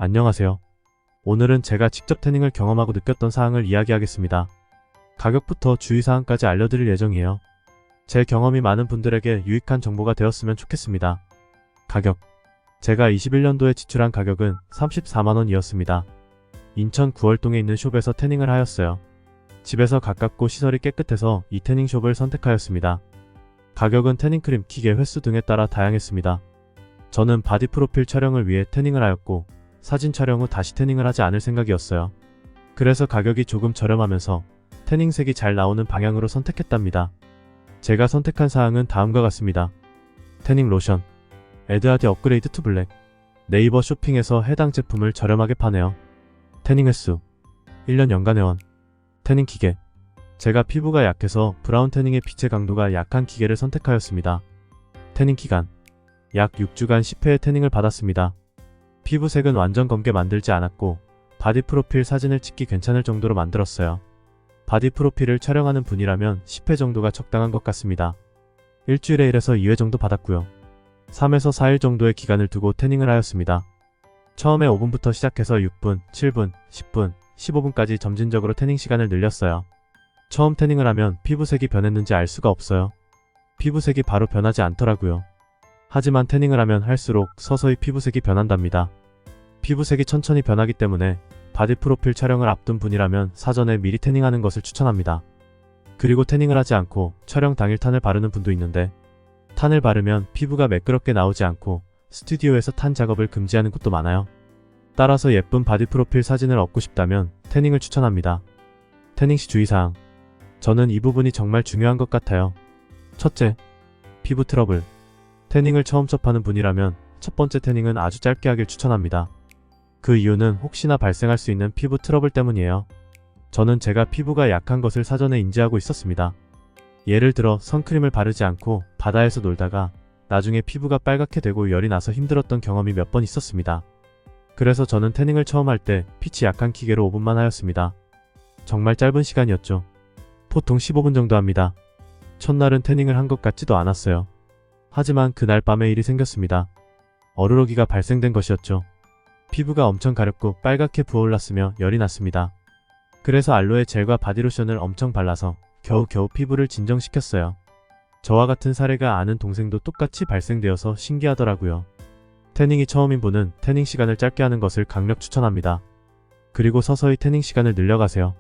안녕하세요. 오늘은 제가 직접 태닝을 경험하고 느꼈던 사항을 이야기하겠습니다. 가격부터 주의사항까지 알려드릴 예정이에요. 제 경험이 많은 분들에게 유익한 정보가 되었으면 좋겠습니다. 가격. 제가 21년도에 지출한 가격은 34만원이었습니다. 인천 구월동에 있는 숍에서 태닝을 하였어요. 집에서 가깝고 시설이 깨끗해서 이 태닝숍을 선택하였습니다. 가격은 태닝크림, 기계 횟수 등에 따라 다양했습니다. 저는 바디 프로필 촬영을 위해 태닝을 하였고 사진 촬영 후 다시 태닝을 하지 않을 생각이었어요. 그래서 가격이 조금 저렴하면서 태닝색이 잘 나오는 방향으로 선택했답니다. 제가 선택한 사항은 다음과 같습니다. 태닝 로션 에드하디 업그레이드 투 블랙. 네이버 쇼핑에서 해당 제품을 저렴하게 파네요. 태닝 횟수 1년 연간 회원. 태닝 기계. 제가 피부가 약해서 브라운 태닝의 빛의 강도가 약한 기계를 선택하였습니다. 태닝 기간 약 6주간 10회의 태닝을 받았습니다. 피부색은 완전 검게 만들지 않았고 바디 프로필 사진을 찍기 괜찮을 정도로 만들었어요. 바디 프로필을 촬영하는 분이라면 10회 정도가 적당한 것 같습니다. 일주일에 1에서 2회 정도 받았고요. 3에서 4일 정도의 기간을 두고 태닝을 하였습니다. 처음에 5분부터 시작해서 6분, 7분, 10분, 15분까지 점진적으로 태닝 시간을 늘렸어요. 처음 태닝을 하면 피부색이 변했는지 알 수가 없어요. 피부색이 바로 변하지 않더라고요. 하지만 태닝을 하면 할수록 서서히 피부색이 변한답니다. 피부색이 천천히 변하기 때문에 바디 프로필 촬영을 앞둔 분이라면 사전에 미리 태닝하는 것을 추천합니다. 그리고 태닝을 하지 않고 촬영 당일 탄을 바르는 분도 있는데 탄을 바르면 피부가 매끄럽게 나오지 않고 스튜디오에서 탄 작업을 금지하는 곳도 많아요. 따라서 예쁜 바디 프로필 사진을 얻고 싶다면 태닝을 추천합니다. 태닝 시 주의사항. 저는 이 부분이 정말 중요한 것 같아요. 첫째, 피부 트러블. 태닝을 처음 접하는 분이라면 첫 번째 태닝은 아주 짧게 하길 추천합니다. 그 이유는 혹시나 발생할 수 있는 피부 트러블 때문이에요. 저는 제가 피부가 약한 것을 사전에 인지하고 있었습니다. 예를 들어 선크림을 바르지 않고 바다에서 놀다가 나중에 피부가 빨갛게 되고 열이 나서 힘들었던 경험이 몇 번 있었습니다. 그래서 저는 태닝을 처음 할 때 빛이 약한 기계로 5분만 하였습니다. 정말 짧은 시간이었죠. 보통 15분 정도 합니다. 첫날은 태닝을 한 것 같지도 않았어요. 하지만 그날 밤에 일이 생겼습니다. 어루러기가 발생된 것이었죠. 피부가 엄청 가렵고 빨갛게 부어올랐으며 열이 났습니다. 그래서 알로에 젤과 바디로션을 엄청 발라서 겨우겨우 피부를 진정시켰어요. 저와 같은 사례가 아는 동생도 똑같이 발생되어서 신기하더라고요. 태닝이 처음인 분은 태닝 시간을 짧게 하는 것을 강력 추천합니다. 그리고 서서히 태닝 시간을 늘려가세요.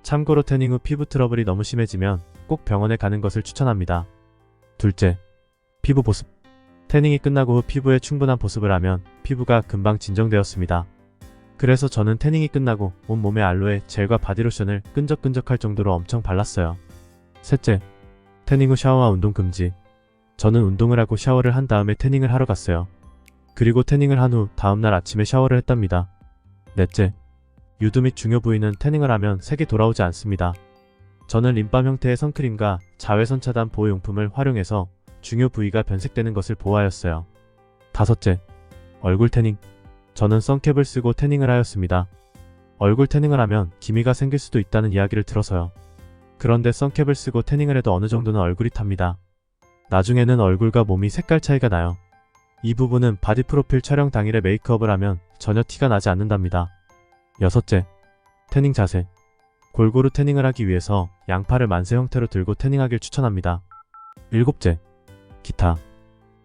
참고로 태닝 후 피부 트러블이 너무 심해지면 꼭 병원에 가는 것을 추천합니다. 둘째, 피부 보습. 태닝이 끝나고 후 피부에 충분한 보습을 하면 피부가 금방 진정되었습니다. 그래서 저는 태닝이 끝나고 온몸에 알로에 젤과 바디로션을 끈적끈적할 정도로 엄청 발랐어요. 셋째, 태닝 후 샤워와 운동 금지. 저는 운동을 하고 샤워를 한 다음에 태닝을 하러 갔어요. 그리고 태닝을 한 후 다음날 아침에 샤워를 했답니다. 넷째, 유두 및 중요 부위는 태닝을 하면 색이 돌아오지 않습니다. 저는 립밤 형태의 선크림과 자외선 차단 보호용품을 활용해서 중요 부위가 변색되는 것을 보호하였어요. 다섯째, 얼굴 태닝. 저는 선캡을 쓰고 태닝을 하였습니다. 얼굴 태닝을 하면 기미가 생길 수도 있다는 이야기를 들어서요. 그런데 선캡을 쓰고 태닝을 해도 어느 정도는 얼굴이 탑니다. 나중에는 얼굴과 몸이 색깔 차이가 나요. 이 부분은 바디 프로필 촬영 당일에 메이크업을 하면 전혀 티가 나지 않는답니다. 여섯째, 태닝 자세. 골고루 태닝을 하기 위해서 양팔을 만세 형태로 들고 태닝하길 추천합니다. 일곱째, 기타.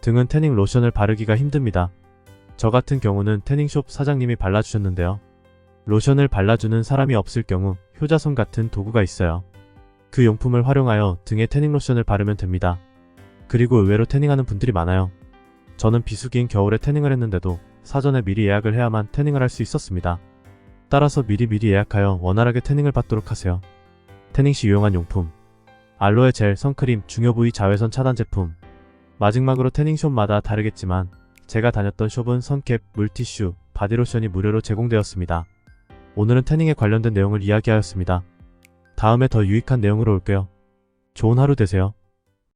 등은 태닝 로션을 바르기가 힘듭니다. 저 같은 경우는 태닝숍 사장님이 발라주셨는데요. 로션을 발라주는 사람이 없을 경우 효자손 같은 도구가 있어요. 그 용품을 활용하여 등에 태닝 로션을 바르면 됩니다. 그리고 의외로 태닝하는 분들이 많아요. 저는 비수기인 겨울에 태닝을 했는데도 사전에 미리 예약을 해야만 태닝을 할 수 있었습니다. 따라서 미리 예약하여 원활하게 태닝을 받도록 하세요. 태닝 시 유용한 용품. 알로에 젤, 선크림, 중요 부위 자외선 차단 제품. 마지막으로 태닝숍마다 다르겠지만 제가 다녔던 숍은 선캡, 물티슈, 바디로션이 무료로 제공되었습니다. 오늘은 태닝에 관련된 내용을 이야기하였습니다. 다음에 더 유익한 내용으로 올게요. 좋은 하루 되세요.